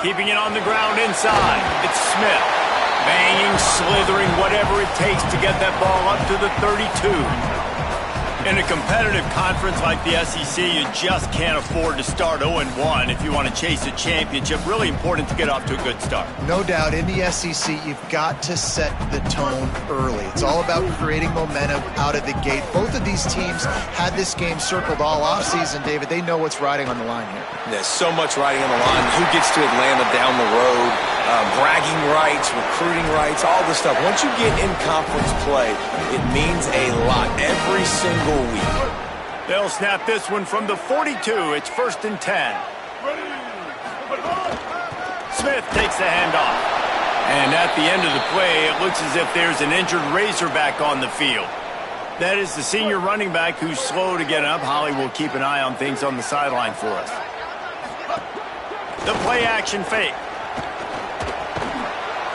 Keeping it on the ground inside. It's Smith. Banging, slithering, whatever it takes to get that ball up to the 32. In a competitive conference like the SEC, you just can't afford to start 0-1 if you want to chase a championship. Really important to get off to a good start. No doubt, in the SEC, you've got to set the tone early. It's all about creating momentum out of the gate. Both of these teams had this game circled all offseason, David. They know what's riding on the line here. There's so much riding on the line. Who gets to Atlanta down the road? Bragging rights, recruiting rights, all this stuff. Once you get in conference play, it means a lot every single week. They'll snap this one from the 42. It's 1st and 10. Smith takes the handoff. And at the end of the play, it looks as if there's an injured Razorback on the field. That is the senior running back who's slow to get up. Holly will keep an eye on things on the sideline for us. The play action fake.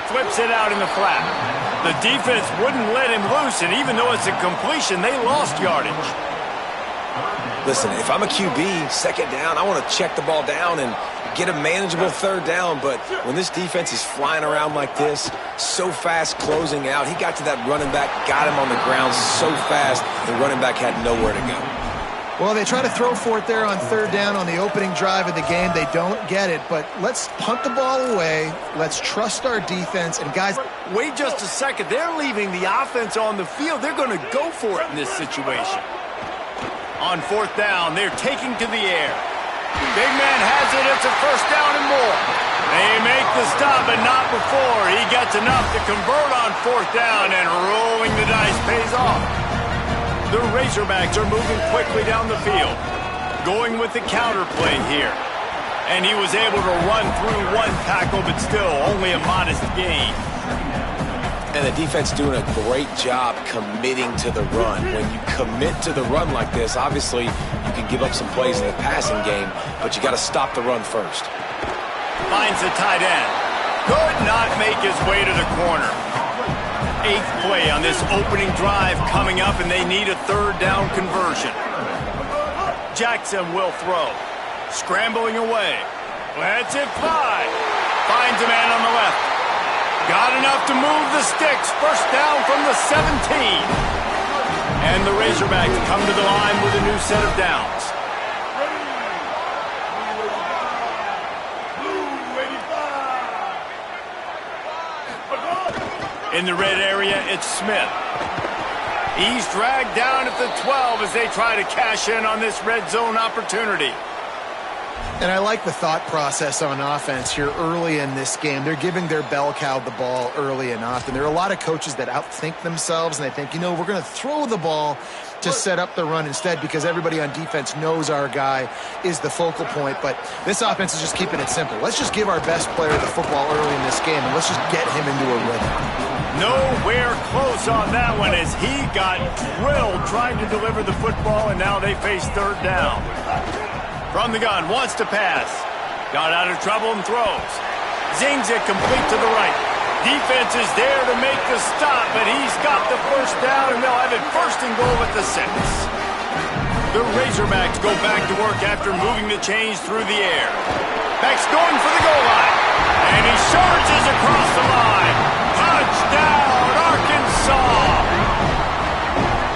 Flips it out in the flat. The defense wouldn't let him loose, and even though it's a completion, they lost yardage. Listen, if I'm a QB, second down, I want to check the ball down and get a manageable third down, but when this defense is flying around like this, so fast closing out, he got to that running back, got him on the ground so fast, the running back had nowhere to go. Well, they try to throw for it there on third down on the opening drive of the game. They don't get it, but let's punt the ball away. Let's trust our defense. And, guys, wait just a second. They're leaving the offense on the field. They're going to go for it in this situation. On fourth down, they're taking to the air. Big man has it. It's a first down and more. They make the stop, but not before. He gets enough to convert on fourth down, and rolling the dice pays off. The Razorbacks are moving quickly down the field, going with the counter play here. And he was able to run through one tackle, but still only a modest gain. And the defense doing a great job committing to the run. When you commit to the run like this, obviously you can give up some plays in the passing game, but you got to stop the run first. Finds the tight end. Could not make his way to the corner. 8th play on this opening drive coming up, and they need a third down conversion. Jackson will throw. Scrambling away. Lets it fly. Finds a man on the left. Got enough to move the sticks. First down from the 17. And the Razorbacks come to the line with a new set of downs. In the red area, it's Smith. He's dragged down at the 12 as they try to cash in on this red zone opportunity. And I like the thought process on offense here early in this game. They're giving their bell cow the ball early and often. There are a lot of coaches that outthink themselves, and they think, you know, we're going to throw the ball to set up the run instead because everybody on defense knows our guy is the focal point. But this offense is just keeping it simple. Let's just give our best player the football early in this game, and let's just get him into a rhythm. Nowhere close on that one as he got drilled trying to deliver the football, and now they face third down. From the gun, wants to pass. Got out of trouble and throws. Zings it complete to the right. Defense is there to make the stop, but he's got the first down, and they'll have it 1st and goal at the 6. The Razorbacks go back to work after moving the chains through the air. Beck's going for the goal line, and he charges across the line. Touchdown, Arkansas!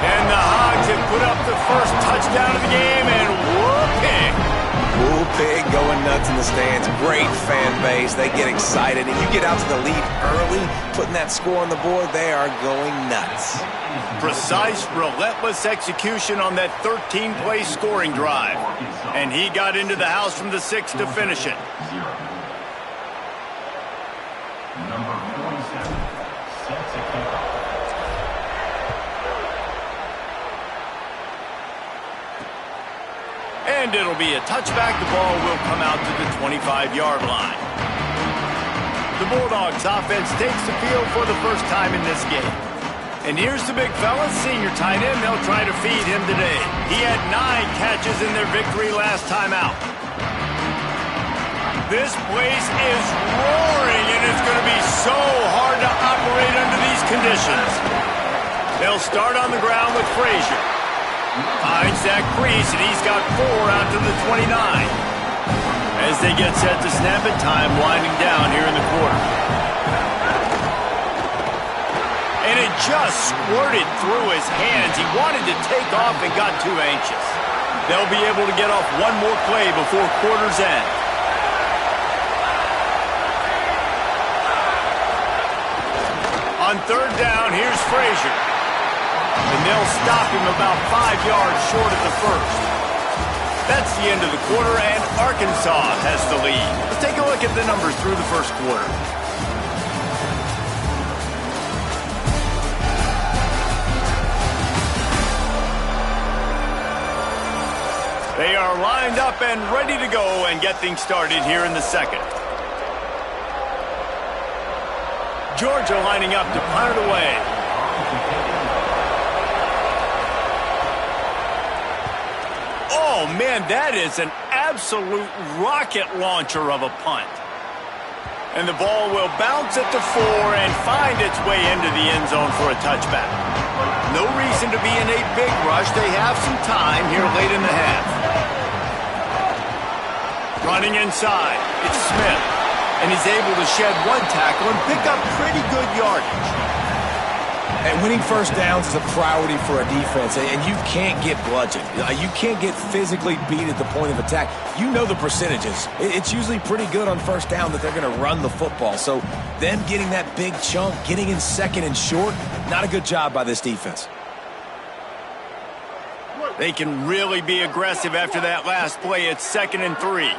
And the Hogs have put up the first touchdown of the game, and whooping. Bull Pig going nuts in the stands. Great fan base. They get excited. If you get out to the lead early, putting that score on the board, they are going nuts. Precise, relentless execution on that 13-play scoring drive. And he got into the house from the 6 to finish it. Number 47 sets a kickoff. And it'll be a touchback. The ball will come out to the 25-yard line. The Bulldogs offense takes the field for the first time in this game. And here's the big fella, senior tight end. They'll try to feed him today. He had 9 catches in their victory last time out. This place is roaring, and it's going to be so hard to operate under these conditions. They'll start on the ground with Frazier. Finds that crease, and he's got 4 out to the 29. As they get set to snap it, time winding down here in the quarter. And it just squirted through his hands. He wanted to take off and got too anxious. They'll be able to get off one more play before quarter's end. On third down, here's Frazier. And they'll stop him about 5 yards short at the first. That's the end of the quarter, and Arkansas has the lead. Let's take a look at the numbers through the first quarter. They are lined up and ready to go and get things started here in the second. Georgia lining up to punt it away. Oh, man, that is an absolute rocket launcher of a punt. And the ball will bounce at the 4 and find its way into the end zone for a touchback. No reason to be in a big rush. They have some time here late in the half. Running inside, it's Smith. And he's able to shed one tackle and pick up pretty good yardage. And winning first downs is a priority for a defense, and you can't get bludgeoned. You can't get physically beat at the point of attack. You know the percentages. It's usually pretty good on first down that they're going to run the football. So them getting that big chunk, getting in second and short, not a good job by this defense. They can really be aggressive after that last play. It's 2nd and 3.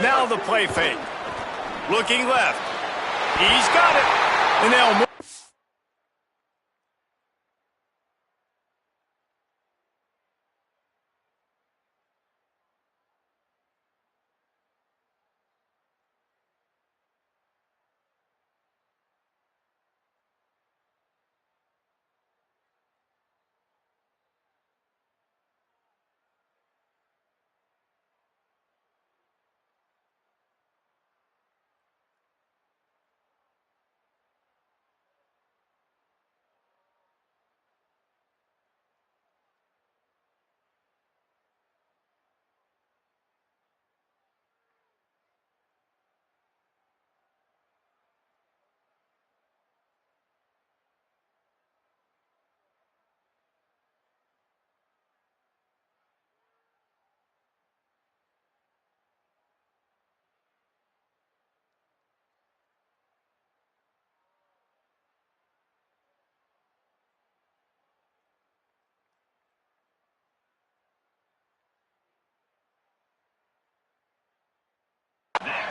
Now the play fake. Looking left. He's got it. And they'll move.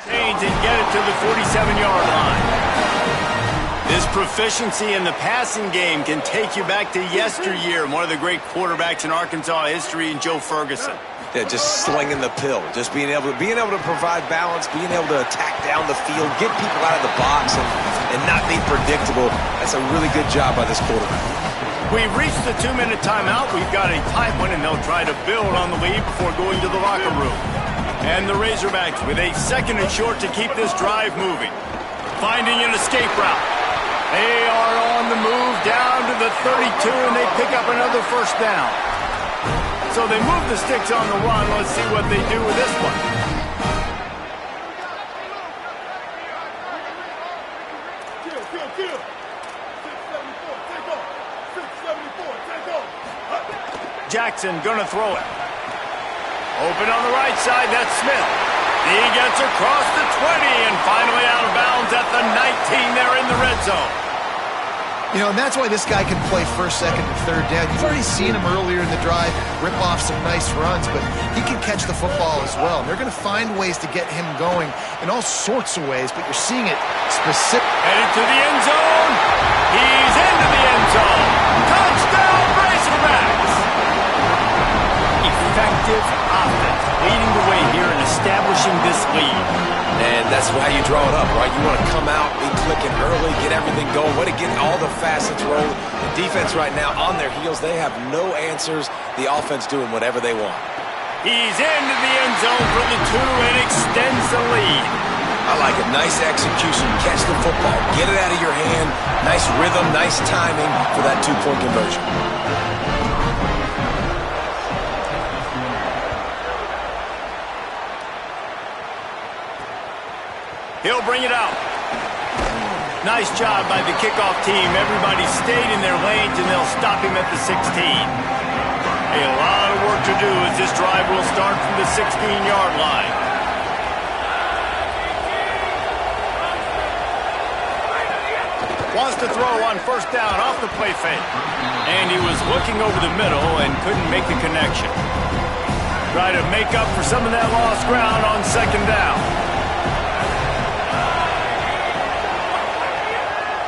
Change and get it to the 47-yard line. This proficiency in the passing game can take you back to yesteryear. One of the great quarterbacks in Arkansas history, Joe Ferguson. Yeah, just slinging the pill, just being able to provide balance, being able to attack down the field, get people out of the box, and not be predictable. That's a really good job by this quarterback. We've reached the 2-minute timeout. We've got a tight one, and they'll try to build on the lead before going to the locker room. And the Razorbacks with a 2nd and short to keep this drive moving. Finding an escape route. They are on the move down to the 32, and they pick up another first down. So they move the sticks on the run. Let's see what they do with this one. Jackson gonna throw it. Open on the right side, that's Smith. He gets across the 20 and finally out of bounds at the 19 there in the red zone. You know, and that's why this guy can play first, second, and third down. You've already seen him earlier in the drive rip off some nice runs, but he can catch the football as well. And they're going to find ways to get him going in all sorts of ways, but you're seeing it specific. Headed to the end zone. He's into the end zone. Touchdown, Razorbacks! Effective offense, leading the way here and establishing this lead. And that's how you draw it up, right? You want to come out, be clicking early, get everything going, want to get all the facets rolling. The defense right now on their heels, they have no answers. The offense doing whatever they want. He's into the end zone for the 2 and extends the lead. I like it. Nice execution. Catch the football. Get it out of your hand. Nice rhythm, nice timing for that 2-point conversion. He'll bring it out. Nice job by the kickoff team. Everybody stayed in their lanes, and they'll stop him at the 16. A lot of work to do as this drive will start from the 16-yard line. Wants to throw on first down off the play fake. And he was looking over the middle and couldn't make the connection. Try to make up for some of that lost ground on second down.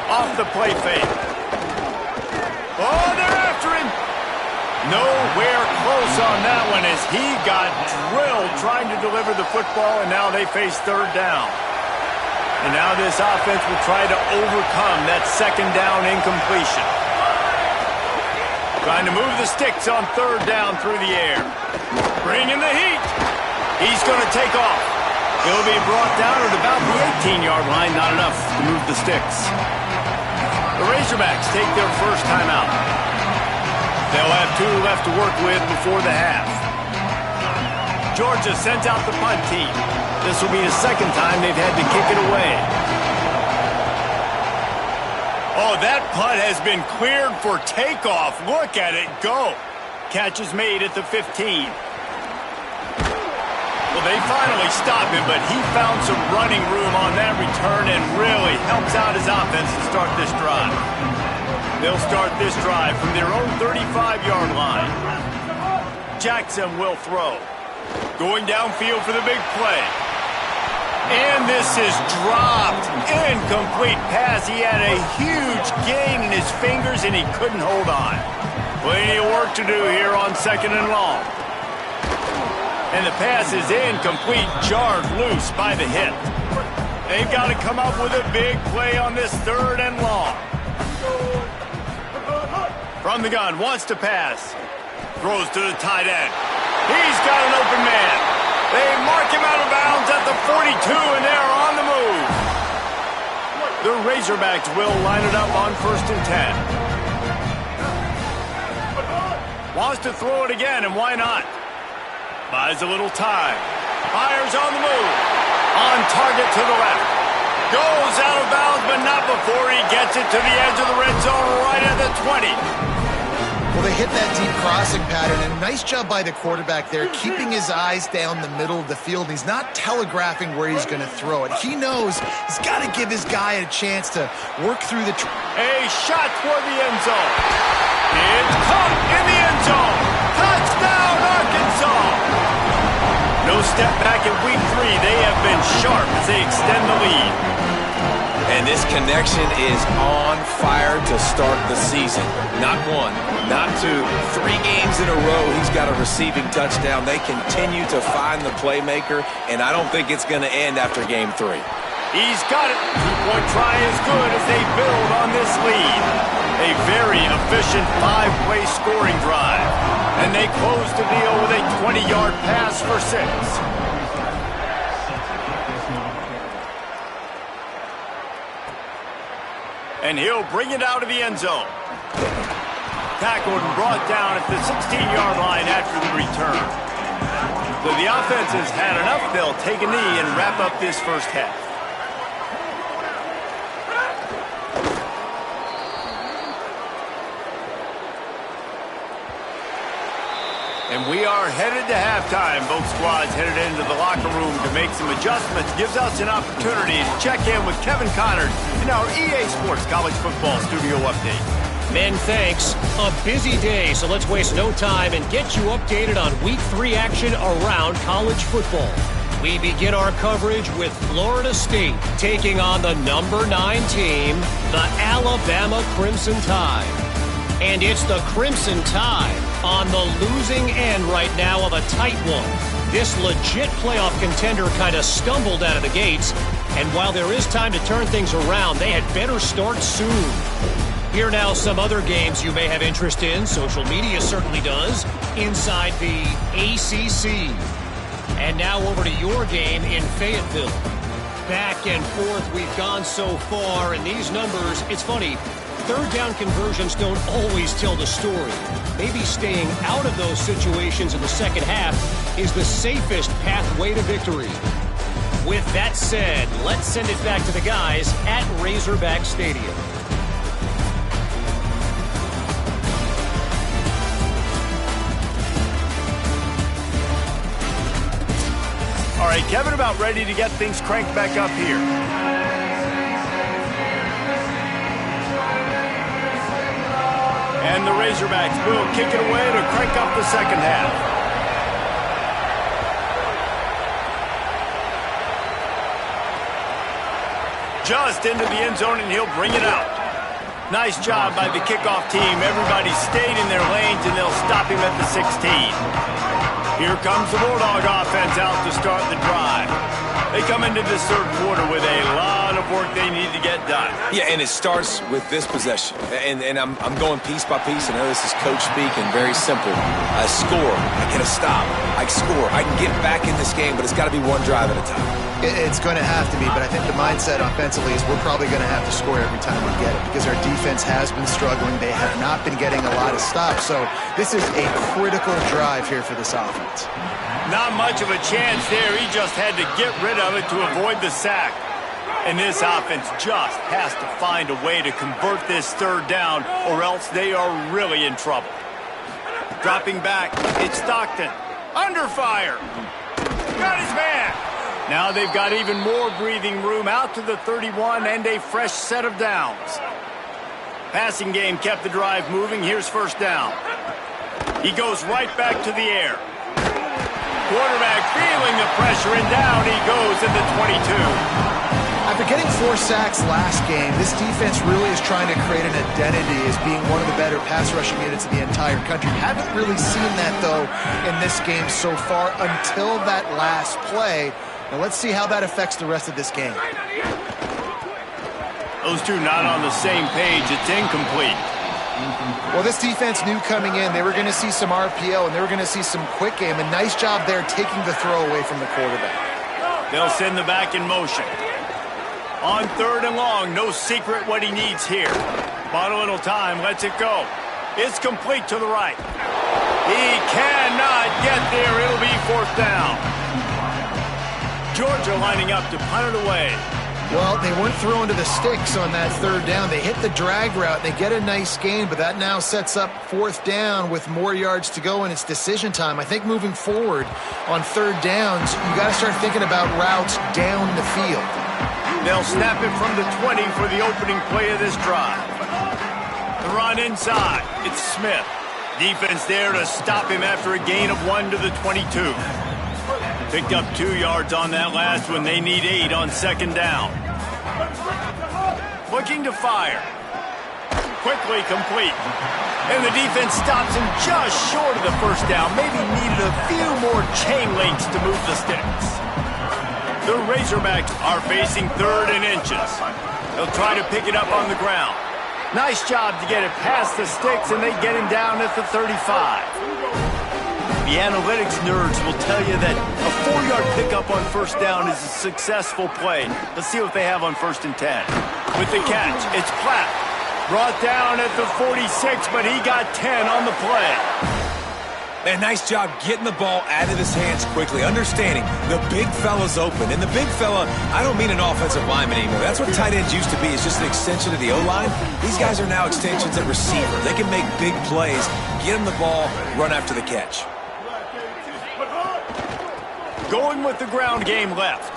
Off the play fake. Oh, they're after him. Nowhere close on that one as he got drilled trying to deliver the football, and now they face third down. And now this offense will try to overcome that second down incompletion. Trying to move the sticks on third down through the air. Bring in the heat. He's going to take off. He'll be brought down at about the 18-yard line. Not enough to move the sticks. The Razorbacks take their first time out. They'll have 2 left to work with before the half. Georgia sends out the punt team. This will be the second time they've had to kick it away. Oh, that punt has been cleared for takeoff. Look at it go. Catch is made at the 15. Well, they finally stopped him, but he found some running room on that return and really helps out his offense to start this drive. They'll start this drive from their own 35-yard line. Jackson will throw. Going downfield for the big play. And this is dropped. Incomplete pass. He had a huge gain in his fingers, and he couldn't hold on. Plenty of work to do here on second and long. And the pass is incomplete, jarred loose by the hit. They've got to come up with a big play on this third and long. From the gun, wants to pass. Throws to the tight end. He's got an open man. They mark him out of bounds at the 42, and they're on the move. The Razorbacks will line it up on 1st and 10. Wants to throw it again, and why not? Buys a little time. Fires on the move. On target to the left. Goes out of bounds, but not before he gets it to the edge of the red zone right at the 20. Well, they hit that deep crossing pattern, and nice job by the quarterback there, keeping his eyes down the middle of the field. He's not telegraphing where he's going to throw it. He knows he's got to give his guy a chance to work through the... A shot toward the end zone. It's caught in the end zone. Touchdown, Arkansas. No step back in week 3. They have been sharp as they extend the lead. And this connection is on fire to start the season. Not 1, not 2, 3 games in a row he's got a receiving touchdown. They continue to find the playmaker, and I don't think it's going to end after game 3. He's got it. 2-point try is good as they build on this lead. A very efficient 5-play scoring drive. And they close the deal with a 20-yard pass for 6. And he'll bring it out of the end zone. Tackled and brought down at the 16-yard line after the return. So the offense has had enough. They'll take a knee and wrap up this first half. And we are headed to halftime. Both squads headed into the locker room to make some adjustments. Gives us an opportunity to check in with Kevin Connors in our EA Sports College Football Studio Update. Men, thanks. A busy day, so let's waste no time and get you updated on Week 3 action around college football. We begin our coverage with Florida State taking on the number 9 team, the Alabama Crimson Tide. And it's the Crimson Tide on the losing end right now of a tight one. This legit playoff contender kind of stumbled out of the gates, and while there is time to turn things around, they had better start soon. Here now some other games you may have interest in. Social media certainly does. Inside the ACC. And now over to your game in Fayetteville. Back and forth we've gone so far, and these numbers, it's funny, third down conversions don't always tell the story. Maybe staying out of those situations in the second half is the safest pathway to victory. With that said, let's send it back to the guys at Razorback Stadium. All right, Kevin, about ready to get things cranked back up here. And the Razorbacks will kick it away to crank up the second half. Just into the end zone, and he'll bring it out. Nice job by the kickoff team. Everybody stayed in their lanes, and they'll stop him at the 16. Here comes the Bulldog offense out to start the drive. They come into this third quarter with a lot of work they need to get done. Yeah, and it starts with this possession. And I'm going piece by piece. I know this is coach speak and very simple. I score. I get a stop. I score. I can get back in this game, but it's got to be one drive at a time. It's going to have to be, but I think the mindset offensively is we're probably going to have to score every time we get it because our defense has been struggling. They have not been getting a lot of stops, so this is a critical drive here for this offense. Not much of a chance there. He just had to get rid of it to avoid the sack. And this offense just has to find a way to convert this third down, or else they are really in trouble. Dropping back, it's Stockton. Under fire. Got his man. Now they've got even more breathing room out to the 31 and a fresh set of downs. Passing game kept the drive moving. Here's first down. He goes right back to the air. Quarterback feeling the pressure, and down he goes at the 22. After getting 4 sacks last game, this defense really is trying to create an identity as being one of the better pass rushing units in the entire country. Haven't really seen that, though, in this game so far until that last play. Now let's see how that affects the rest of this game. Those two not on the same page. It's incomplete. Well, this defense knew coming in they were going to see some RPO and they were going to see some quick game. A nice job there taking the throw away from the quarterback. They'll send the back in motion. On third and long, no secret what he needs here. Bought a little time, lets it go. It's complete to the right. He cannot get there. It'll be fourth down. Georgia lining up to punt it away. Well, they weren't throwing to the sticks on that third down. They hit the drag route. They get a nice gain, but that now sets up fourth down with more yards to go, and it's decision time. I think moving forward on third downs, you got to start thinking about routes down the field. They'll snap it from the 20 for the opening play of this drive. The run inside. It's Smith. Defense there to stop him after a gain of 1 to the 22. Picked up 2 yards on that last one. They need 8 on second down. Looking to fire. Quickly complete. And the defense stops him just short of the first down. Maybe needed a few more chain links to move the sticks. The Razorbacks are facing third and inches. They'll try to pick it up on the ground. Nice job to get it past the sticks, and they get him down at the 35. The analytics nerds will tell you that a 4-yard pickup on first down is a successful play. Let's see what they have on first and 10. With the catch, it's Platt. Brought down at the 46, but he got 10 on the play. Man, nice job getting the ball out of his hands quickly, understanding the big fella's open. And the big fella, I don't mean an offensive lineman anymore. That's what tight ends used to be. It's just an extension of the O-line. These guys are now extensions at receiver. They can make big plays, get him the ball, run after the catch. Going with the ground game left.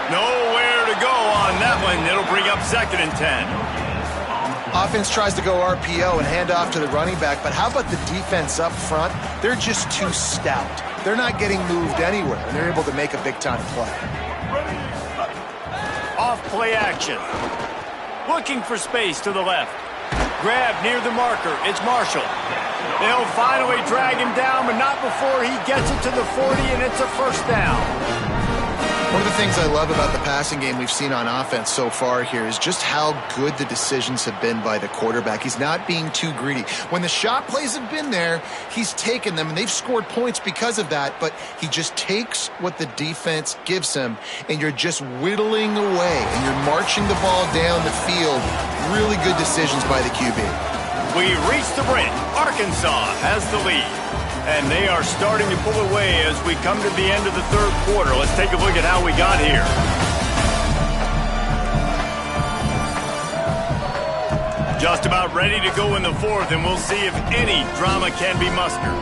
Nowhere to go on that one. It'll bring up second and 10. Offense tries to go RPO and hand off to the running back, but how about the defense up front? They're just too stout. They're not getting moved anywhere, and they're able to make a big-time play. Off play action. Looking for space to the left. Grab near the marker. It's Marshall. They'll finally drag him down, but not before he gets it to the 40, and it's a first down. One of the things I love about the passing game we've seen on offense so far here is just how good the decisions have been by the quarterback. He's not being too greedy. When the shot plays have been there, he's taken them, and they've scored points because of that, but he just takes what the defense gives him, and you're just whittling away, and you're marching the ball down the field. Really good decisions by the QB. We reach the break. Arkansas has the lead. And they are starting to pull away as we come to the end of the third quarter. Let's take a look at how we got here. Just about ready to go in the fourth, and we'll see if any drama can be mustered.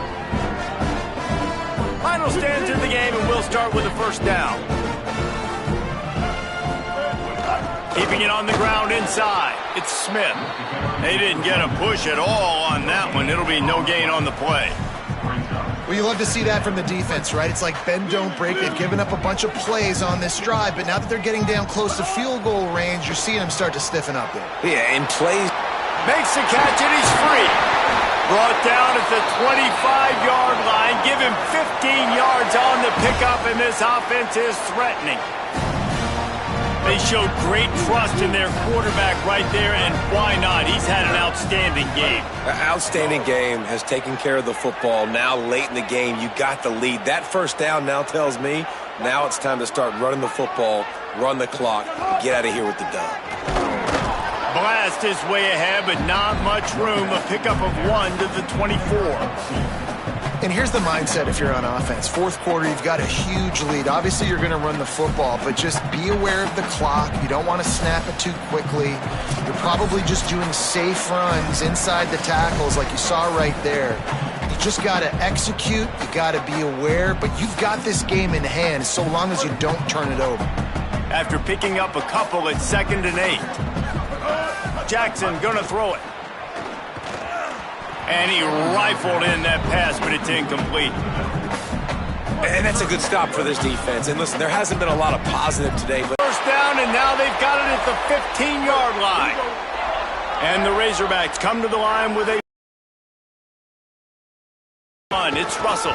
Final stands in the game, and we'll start with the first down. Keeping it on the ground inside, it's Smith. They didn't get a push at all on that one. It'll be no gain on the play. Well, you love to see that from the defense, right? It's like bend, don't break. They've given up a bunch of plays on this drive, but now that they're getting down close to field goal range, you're seeing them start to stiffen up there. Yeah, and plays. Makes the catch, and he's free. Brought down at the 25-yard line. Give him 15 yards on the pickup, and this offense is threatening. They showed great trust in their quarterback right there, and why not? He's had an outstanding game. An outstanding game, has taken care of the football. Now late in the game, you got the lead. That first down now tells me now it's time to start running the football, run the clock, get out of here with the dub. Blast is way ahead, but not much room. A pickup of 1 to the 24. And here's the mindset if you're on offense. Fourth quarter, you've got a huge lead. Obviously, you're going to run the football, but just be aware of the clock. You don't want to snap it too quickly. You're probably just doing safe runs inside the tackles like you saw right there. You just got to execute. You got to be aware, but you've got this game in hand so long as you don't turn it over. After picking up a couple at 2nd and 8. Jackson gonna throw it. And he rifled in that pass, but it's incomplete. And that's a good stop for this defense. And listen, there hasn't been a lot of positive today, but first down, and now they've got it at the 15-yard line. And the Razorbacks come to the line with a run. It's Russell.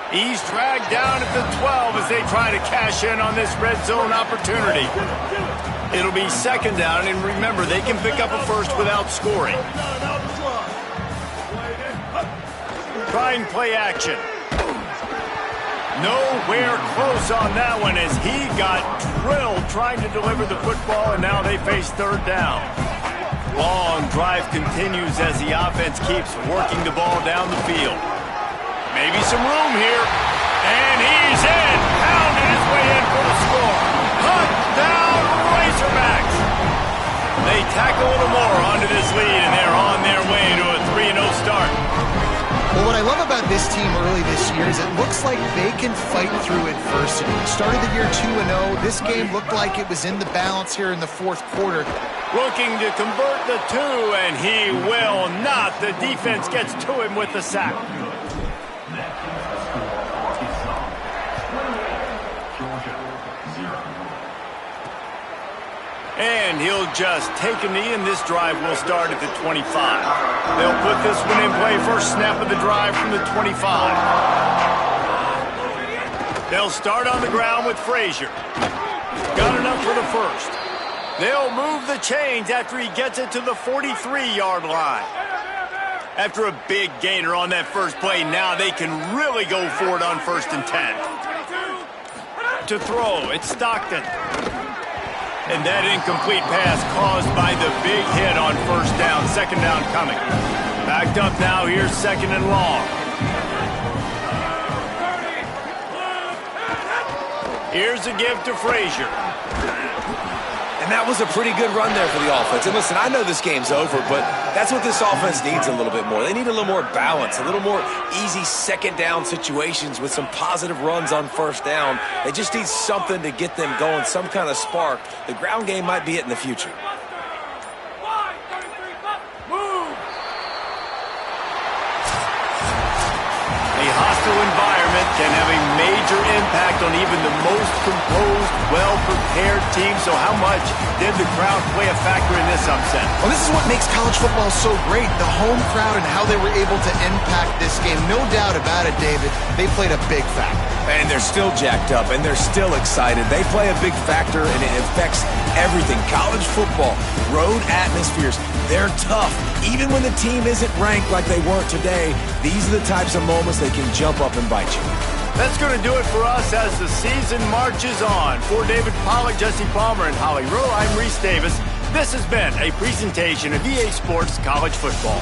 He's dragged down at the 12 as they try to cash in on this red zone opportunity. It'll be 2nd down, and remember, they can pick up a first without scoring. Trying play action. Nowhere close on that one as he got drilled trying to deliver the football, and now they face 3rd down. Long drive continues as the offense keeps working the ball down the field. Maybe some room here, and he's in. Pounded his way in for the score. Touchdown, Razorbacks. They tack a little more onto this lead, and they're on their way to a 3-0 start. Well, what I love about this team early this year is it looks like they can fight through adversity. Started the year 2-0. This game looked like it was in the balance here in the fourth quarter. Looking to convert the 2, and he will not. The defense gets to him with the sack. And he'll just take a knee, and this drive will start at the 25. They'll put this one in play. First snap of the drive from the 25. They'll start on the ground with Frazier. Got enough for the first. They'll move the chains after he gets it to the 43-yard line. After a big gainer on that first play, now they can really go for it on 1st and 10. To throw, it's Stockton. And that incomplete pass caused by the big hit on 1st down. 2nd down coming. Backed up now. Here's 2nd and long. Here's a give to Frazier. and that was a pretty good run there for the offense. And listen, I know this game's over, but that's what this offense needs a little bit more. They need a little more balance, a little more easy 2nd down situations with some positive runs on 1st down. They just need something to get them going, some kind of spark. The ground game might be it in the future. Hostile environment can have a major impact on even the most composed, well-prepared team. So how much did the crowd play a factor in this upset? Well, this is what makes college football so great, the home crowd and how they were able to impact this game. No doubt about it, David. They played a big factor. And they're still jacked up, and they're still excited. They play a big factor, and it affects everything. College football, road atmospheres, they're tough. Even when the team isn't ranked like they weren't today, these are the types of moments they can jump up and bite you. That's going to do it for us as the season marches on. For David Pollack, Jesse Palmer, and Holly Rowe, I'm Reese Davis. This has been a presentation of EA Sports College Football.